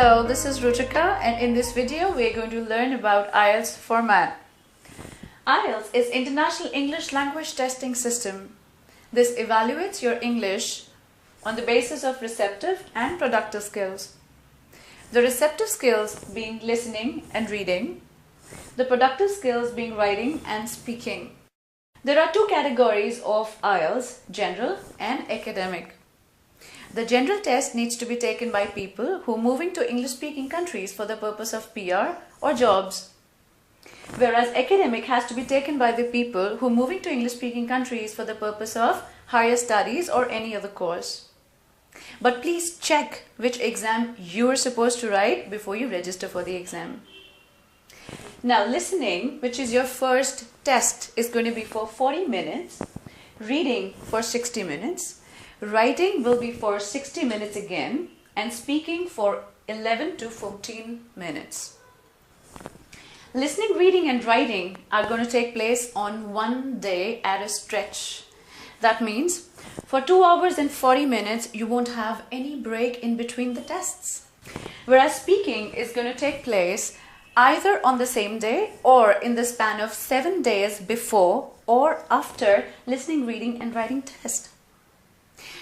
Hello, this is Ruchika, and in this video we are going to learn about IELTS format. IELTS is International English Language Testing System. This evaluates your English on the basis of receptive and productive skills. The receptive skills being listening and reading, the productive skills being writing and speaking. There are two categories of IELTS, general and academic. The general test needs to be taken by people who are moving to English-speaking countries for the purpose of PR or jobs. Whereas academic has to be taken by the people who are moving to English-speaking countries for the purpose of higher studies or any other course. But please check which exam you are supposed to write before you register for the exam. Now listening, which is your first test, is going to be for 40 minutes, reading for 60 minutes, writing will be for 60 minutes again, and speaking for 11 to 14 minutes. Listening, reading and writing are going to take place on one day at a stretch. That means for 2 hours and 40 minutes you won't have any break in between the tests. Whereas speaking is going to take place either on the same day or in the span of 7 days before or after listening, reading and writing test.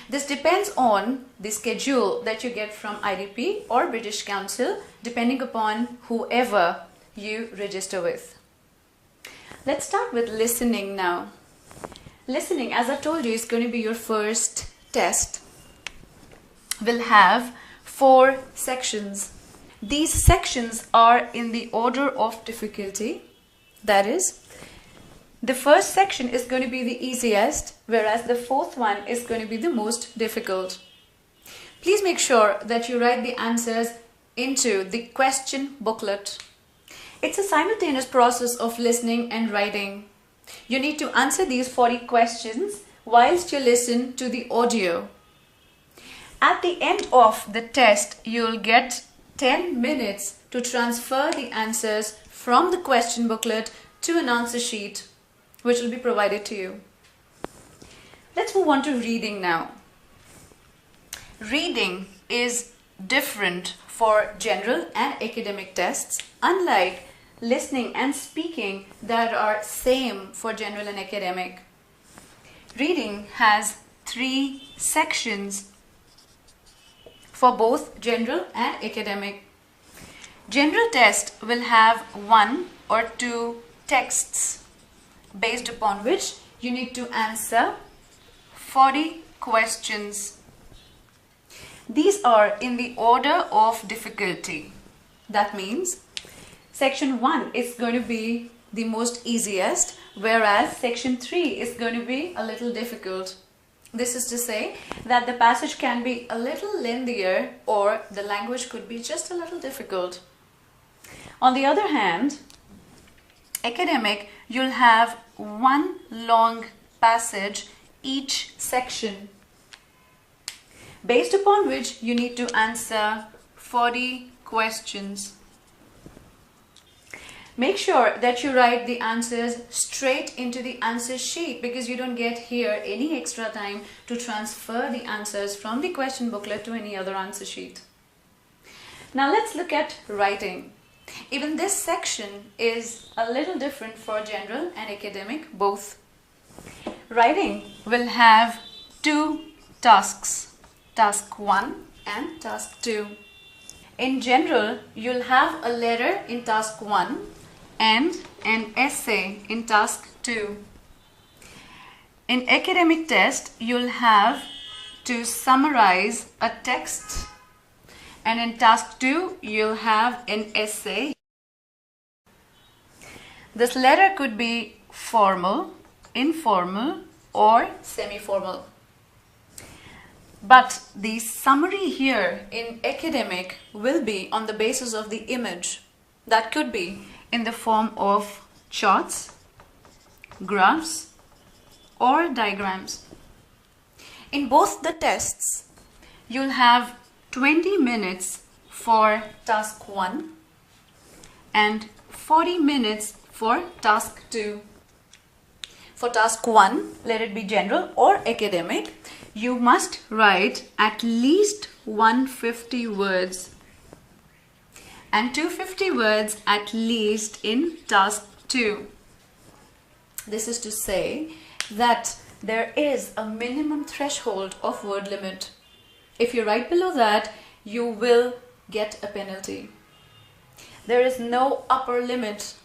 This depends on the schedule that you get from IDP or British Council, depending upon whoever you register with. Let's start with listening now. Listening, as I told you, is going to be your first test. We'll have 4 sections. These sections are in the order of difficulty. That is, the first section is going to be the easiest, whereas the fourth one is going to be the most difficult. Please make sure that you write the answers into the question booklet. It's a simultaneous process of listening and writing. You need to answer these 40 questions whilst you listen to the audio. At the end of the test, you'll get 10 minutes to transfer the answers from the question booklet to an answer sheet, which will be provided to you. Let's move on to reading now. Reading is different for general and academic tests, unlike listening and speaking that are same for general and academic. Reading has 3 sections for both general and academic. General test will have 1 or 2 texts based upon which you need to answer 40 questions. These are in the order of difficulty. That means section 1 is going to be the most easiest, whereas section 3 is going to be a little difficult. This is to say that the passage can be a little lengthier or the language could be just a little difficult. On the other hand, academic, you'll have 1 long passage each section, based upon which you need to answer 40 questions. Make sure that you write the answers straight into the answer sheet, because you don't get here any extra time to transfer the answers from the question booklet to any other answer sheet. Now let's look at writing. Even this section is a little different for general and academic both. Writing will have 2 tasks, task 1 and task 2. In general, you'll have a letter in task 1 and an essay in task 2. In academic test, you'll have to summarize a text, and in task 2 you'll have an essay. This letter could be formal, informal or semi-formal. But the summary here in academic will be on the basis of the image. That could be in the form of charts, graphs or diagrams. In both the tests, you'll have 20 minutes for task 1 and 40 minutes for task 2. For task 1, let it be general or academic, you must write at least 150 words. and 250 words at least in task 2. This is to say that there is a minimum threshold of word limit. If you write below that, you will get a penalty. There is no upper limit.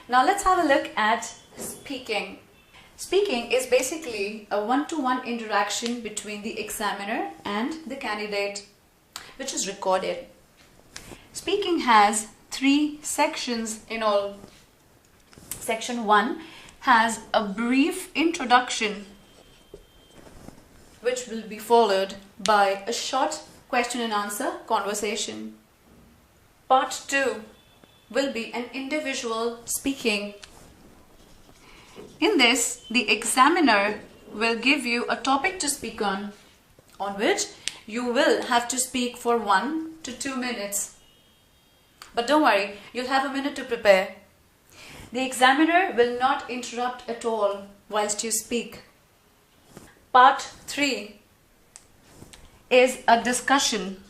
Now let's have a look at speaking. Speaking is basically a one-to-one interaction between the examiner and the candidate, which is recorded. Speaking has 3 sections in all. Section 1 has a brief introduction, which will be followed by a short question and answer conversation. Part 2 will be an individual speaking. In this, the examiner will give you a topic to speak on which you will have to speak for 1 to 2 minutes. But don't worry, you'll have a minute to prepare. The examiner will not interrupt at all whilst you speak. Part 3 is a discussion.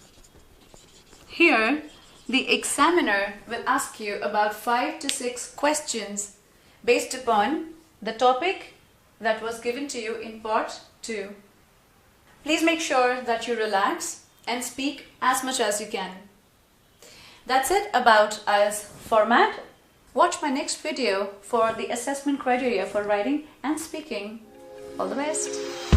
Here, the examiner will ask you about 5 to 6 questions based upon the topic that was given to you in part 2. Please make sure that you relax and speak as much as you can. That's it about IELTS format. Watch my next video for the assessment criteria for writing and speaking. All the best.